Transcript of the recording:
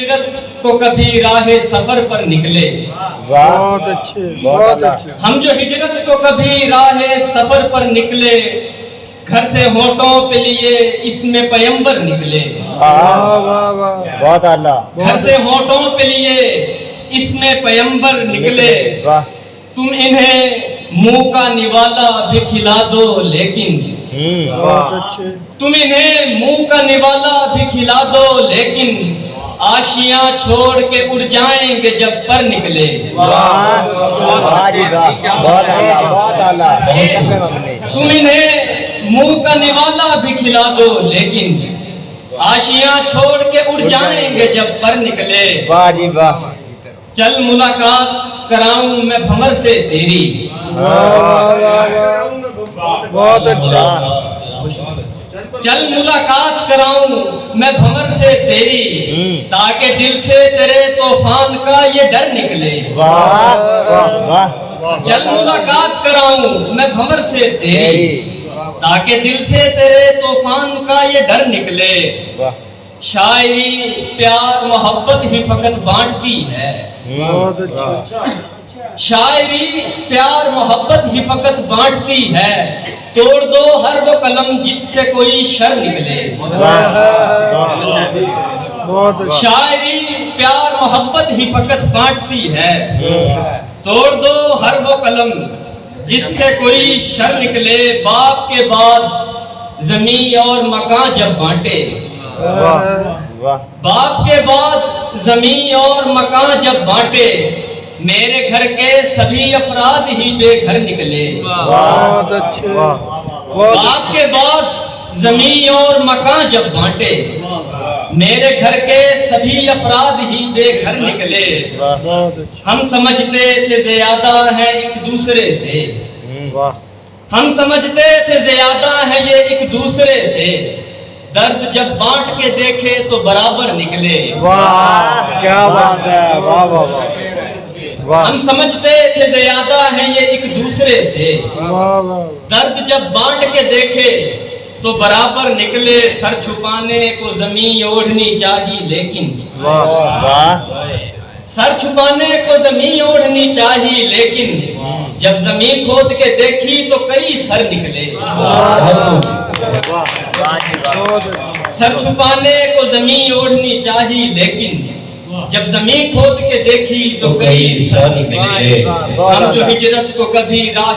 ہجرت کو کبھی راہ سفر پر نکلے، بہت اچھے بہت اچھے. ہم جو ہجرت کو کبھی راہ سفر پر نکلے، گھر سے ہونٹوں پہ لیے اس میں پیمبر نکلے. واہ واہ واہ. بہت اعلیٰ. گھر سے ہونٹوں پہ لیے اس میں پیمبر نکلے. واہ. تم انہیں منہ کا نوالا بھی کھلا دو لیکن بہت اچھے. تم انہیں منہ کا نوالا بھی کھلا دو لیکن آشیاں چھوڑ کے اڑ جائیں گے جب پر نکلے. واہ جی واہ. بہت اعلیٰ بہت اعلیٰ. تم انہیں منہ کا نوالا بھی کھلا دو لیکن آشیاں چھوڑ کے اڑ جائیں گے جب پر نکلے. واہ جی واہ. چل ملاقات کراؤں میں بھمر سے تیری. بہت اچھا. چل ملاقات کراؤں میں بھمر سے تیری، تاکہ دل سے تیرے طوفان کا یہ ڈر نکلے. واہ واہ. چل ملاقات کراؤں میں بھمر سے تیری، تاکہ دل سے تیرے طوفان کا یہ ڈر نکلے. شاعری پیار محبت ہی فقط بانٹتی ہے. بہت اچھا. شاعری پیار محبت ہی فقط بانٹتی ہے. توڑ دو ہر وہ قلم جس سے کوئی شر نکلے. بہت اچھا. شاعری پیار محبت ہی فقط بانٹتی ہے. توڑ دو ہر وہ قلم جس سے کوئی شر نکلے. باپ کے بعد زمین اور مکان جب بانٹے، باپ کے بعد زمین اور مکان جب بانٹے، میرے گھر کے سبھی افراد ہی بے گھر نکلے. بہت اچھے. باپ کے بعد زمین اور مکان جب بانٹے، میرے گھر کے سبھی افراد ہی بے گھر نکلے. بہت اچھا. ہم سمجھتے تھے زیادہ ہیں ایک دوسرے سے، ہم سمجھتے تھے زیادہ ہیں یہ ایک دوسرے سے. درد جب بانٹ کے دیکھے تو برابر نکلے. واہ کیا بات ہے. واہ واہ واہ. ہم سمجھتے تھے زیادہ ہیں یہ ایک دوسرے سے. واہ واہ. درد جب بانٹ کے دیکھے تو برابر نکلے. سر چھپانے کو زمین اوڑھنی چاہیے لیکن سر چھپانے کو زمین اوڑھنی چاہیے لیکن جب زمین کھود کے دیکھی تو کئی سر نکلے. سر چھپانے کو زمین اوڑھنی چاہیے لیکن جب زمین کھود کے دیکھی تو کئی سر نکلے. ہم جو ہجرت کو کبھی راہ